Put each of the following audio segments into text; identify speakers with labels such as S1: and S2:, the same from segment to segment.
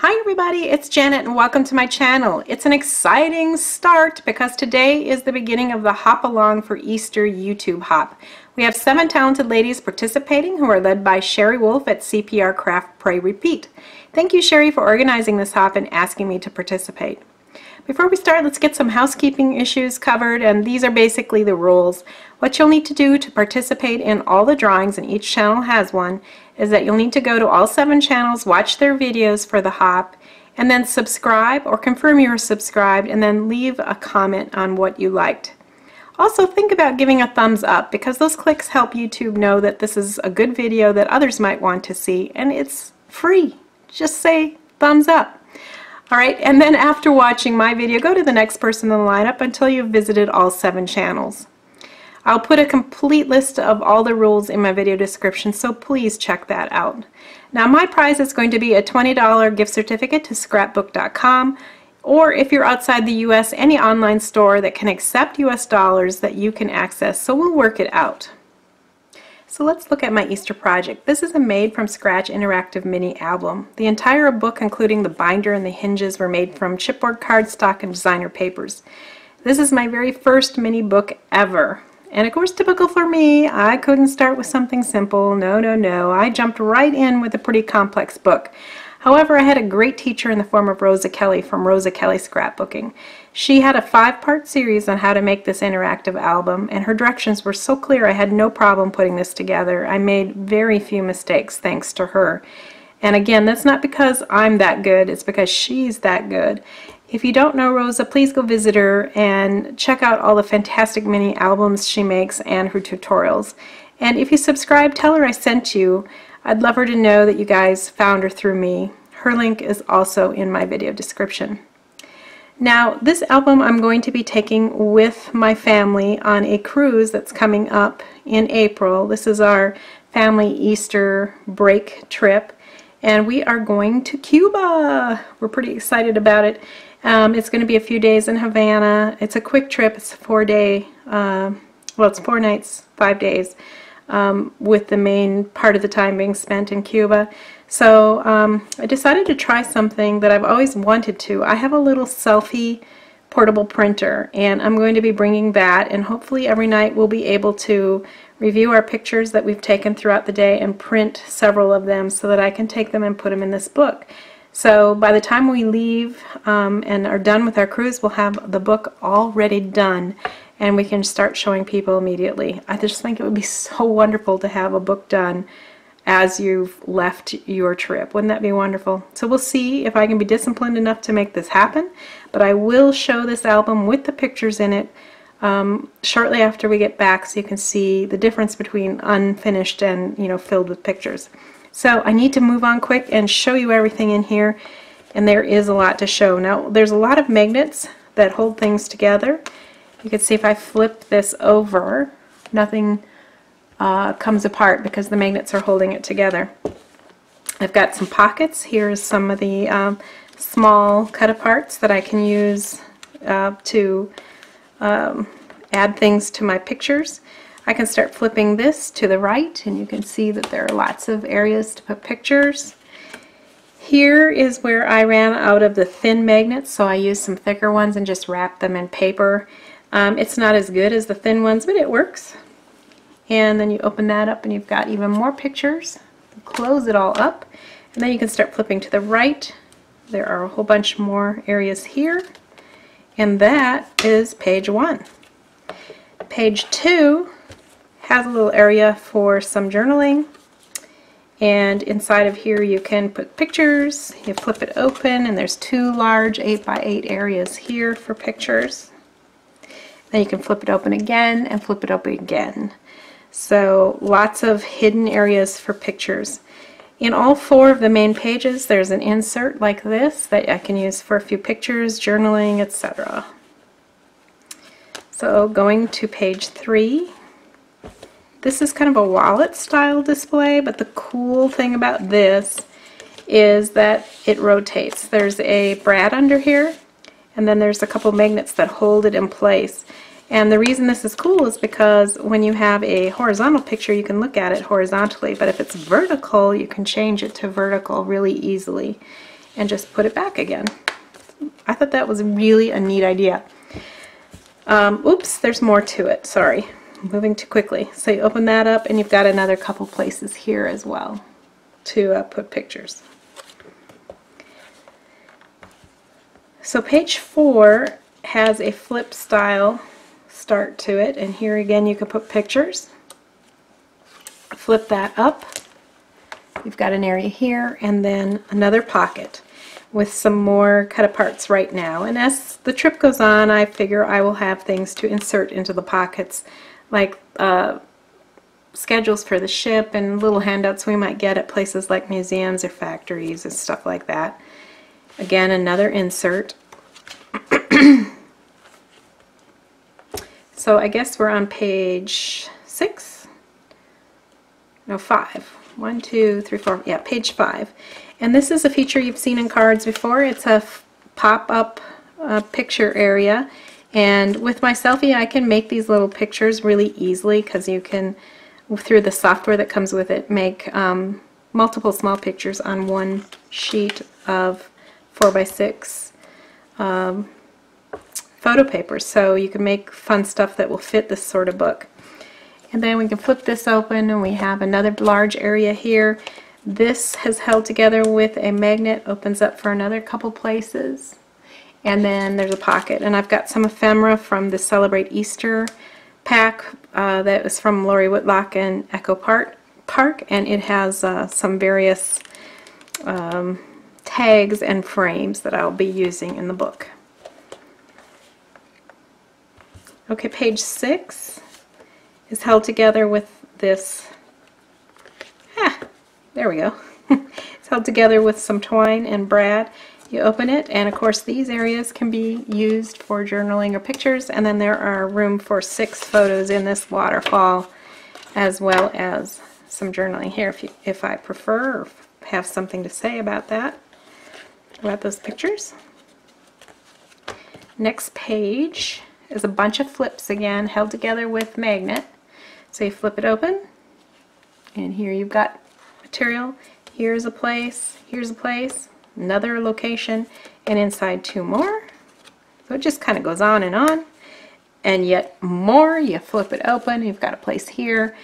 S1: Hi everybody, it's Janet and welcome to my channel. It's an exciting start because today is the beginning of the Hop Along for Easter YouTube Hop. We have 7 talented ladies participating who are led by Sherry Wolf at CPR Craft Pray Repeat. Thank you, Sherry, for organizing this hop and asking me to participate. Before we start, let's get some housekeeping issues covered, and these are basically the rules. What you'll need to do to participate in all the drawings, and each channel has one, is that you'll need to go to all 7 channels, watch their videos for the hop, and then subscribe or confirm you're subscribed, and then leave a comment on what you liked. Also, think about giving a thumbs up because those clicks help YouTube know that this is a good video that others might want to see, and it's free. Just say thumbs up. Alright, and then after watching my video, go to the next person in the lineup until you've visited all 7 channels. I'll put a complete list of all the rules in my video description, so please check that out. Now my prize is going to be a $20 gift certificate to scrapbook.com, or if you're outside the US, any online store that can accept US dollars that you can access, so we'll work it out. So let's look at my Easter project. This is a made from scratch interactive mini album. The entire book, including the binder and the hinges, were made from chipboard cardstock and designer papers. This is my very first mini book ever. And of course, typical for me, I couldn't start with something simple. No. I jumped right in with a pretty complex book. However, I had a great teacher in the form of Rosa Kelly from Rosa Kelly Scrapbooking. She had a 5-part series on how to make this interactive album, and her directions were so clear I had no problem putting this together. I made very few mistakes thanks to her. And again, that's not because I'm that good, it's because she's that good. If you don't know Rosa, please go visit her and check out all the fantastic mini albums she makes and her tutorials. And if you subscribe, tell her I sent you. I'd love her to know that you guys found her through me. Her link is also in my video description. Now, this album I'm going to be taking with my family on a cruise that's coming up in April. This is our family Easter break trip, and we are going to Cuba. We're pretty excited about it. It's going to be a few days in Havana. It's a quick trip. It's a 4-day, well, it's 4 nights, 5 days, with the main part of the time being spent in Cuba. So I decided to try something that I've always wanted to. I have a little selfie portable printer, and I'm going to be bringing that, and hopefully every night we'll be able to review our pictures that we've taken throughout the day and print several of them so that I can take them and put them in this book. So by the time we leave and are done with our cruise, we'll have the book already done, and we can start showing people immediately. I just think it would be so wonderful to have a book done as you've left your trip. Wouldn't that be wonderful? So we'll see if I can be disciplined enough to make this happen, but I will show this album with the pictures in it shortly after we get back, so you can see the difference between unfinished and, you know, filled with pictures. So I need to move on quick and show you everything in here, and there is a lot to show. Now there's a lot of magnets that hold things together. You can see if I flip this over, nothing comes apart because the magnets are holding it together. I've got some pockets. Here's some of the small cut-aparts that I can use to add things to my pictures. I can start flipping this to the right, and you can see that there are lots of areas to put pictures. Here is where I ran out of the thin magnets, so I used some thicker ones and just wrapped them in paper. It's not as good as the thin ones, but it works. And then you open that up and you've got even more pictures. Close it all up, and then you can start flipping to the right. There are a whole bunch more areas here, and that is page 1. Page 2 has a little area for some journaling, and inside of here you can put pictures. You flip it open and there's 2 large 8x8 areas here for pictures. Then you can flip it open again and flip it open again. So lots of hidden areas for pictures. In all 4 of the main pages there's an insert like this that I can use for a few pictures, journaling, etc. So going to page 3, this is kind of a wallet style display, but the cool thing about this is that it rotates. There's a brad under here, and then there's a couple magnets that hold it in place. And the reason this is cool is because when you have a horizontal picture, you can look at it horizontally, but if it's vertical, you can change it to vertical really easily. and just put it back again. I thought that was really a neat idea. Oops, there's more to it. Sorry, I'm moving too quickly. So you open that up and you've got another couple places here as well to put pictures. So page 4 has a flip style start to it, and here again you can put pictures. Flip that up. You've got an area here and then another pocket with some more cut aparts right now. And as the trip goes on, I figure I will have things to insert into the pockets, like schedules for the ship and little handouts we might get at places like museums or factories and stuff like that. Again, another insert. So I guess we're on page 6? No, 5. 1, 2, 3, 4. Yeah, page 5. And this is a feature you've seen in cards before. It's a pop-up picture area. And with my selfie, I can make these little pictures really easily because you can, through the software that comes with it, make multiple small pictures on one sheet of 4x6 photo paper. So you can make fun stuff that will fit this sort of book. And then we can flip this open and we have another large area here. This has held together with a magnet, opens up for another couple places. And then there's a pocket. And I've got some ephemera from the Celebrate Easter pack that was from Lori Whitlock and Echo Park, and it has some various tags and frames that I'll be using in the book. Okay, page 6 is held together with this, there we go. It's held together with some twine and brad. You open it, and of course these areas can be used for journaling or pictures, and then there are room for 6 photos in this waterfall, as well as some journaling here if I prefer or have something to say about that, about those pictures. Next page is a bunch of flips again, held together with magnet. So you flip it open, and here you've got material. Here's a place, another location, and inside 2 more. So it just kind of goes on, and yet more. You flip it open, you've got a place here,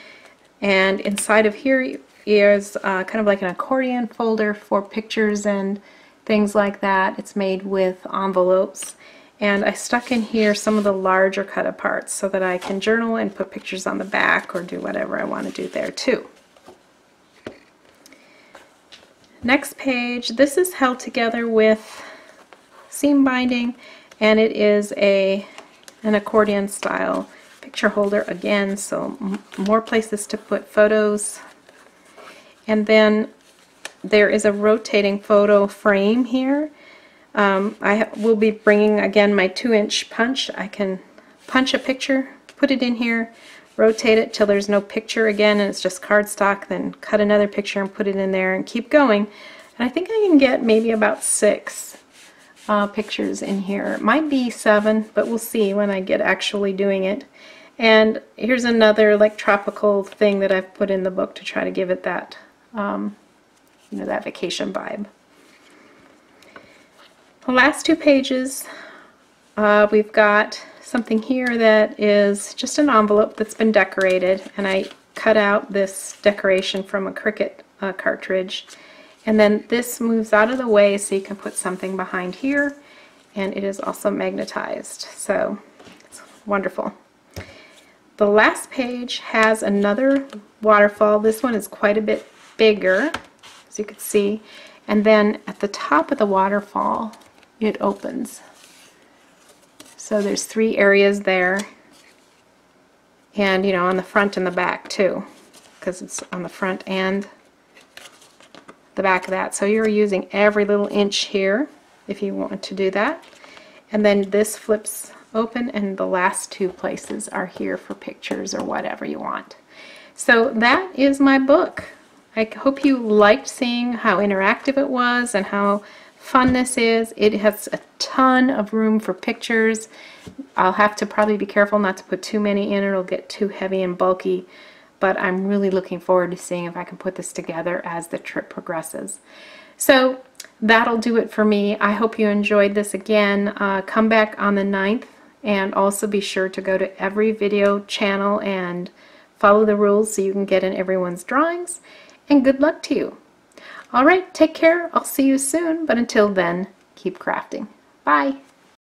S1: and inside of here is kind of like an accordion folder for pictures and things like that. It's made with envelopes. And I stuck in here some of the larger cut aparts so that I can journal and put pictures on the back or do whatever I want to do there too. Next page, this is held together with seam binding, and it is an accordion style picture holder again, so more places to put photos. And then there is a rotating photo frame here. I will be bringing again my 2-inch punch. I can punch a picture, put it in here, rotate it till there's no picture again and it's just cardstock, then cut another picture and put it in there and keep going. And I think I can get maybe about 6 pictures in here. It might be 7, but we'll see when I get actually doing it. And here's another like tropical thing that I've put in the book to try to give it that, that vacation vibe. The last 2 pages, we've got something here that is just an envelope that's been decorated, and I cut out this decoration from a Cricut cartridge, and then this moves out of the way so you can put something behind here, and it is also magnetized, so it's wonderful. The last page has another waterfall. This one is quite a bit bigger, as you can see, and then at the top of the waterfall it opens. So there's 3 areas there, and on the front and the back too, because it's on the front and the back of that. So you're using every little inch here if you want to do that. And then this flips open, and the last 2 places are here for pictures or whatever you want. So that is my book. I hope you liked seeing how interactive it was and how fun this is. It has a ton of room for pictures. I'll have to probably be careful not to put too many in, or it'll get too heavy and bulky. but I'm really looking forward to seeing if I can put this together as the trip progresses. So that'll do it for me. I hope you enjoyed this. Again, come back on the 9th, and also be sure to go to every video channel and follow the rules so you can get in everyone's drawings, and good luck to you. All right, take care. I'll see you soon, but until then, keep crafting. Bye.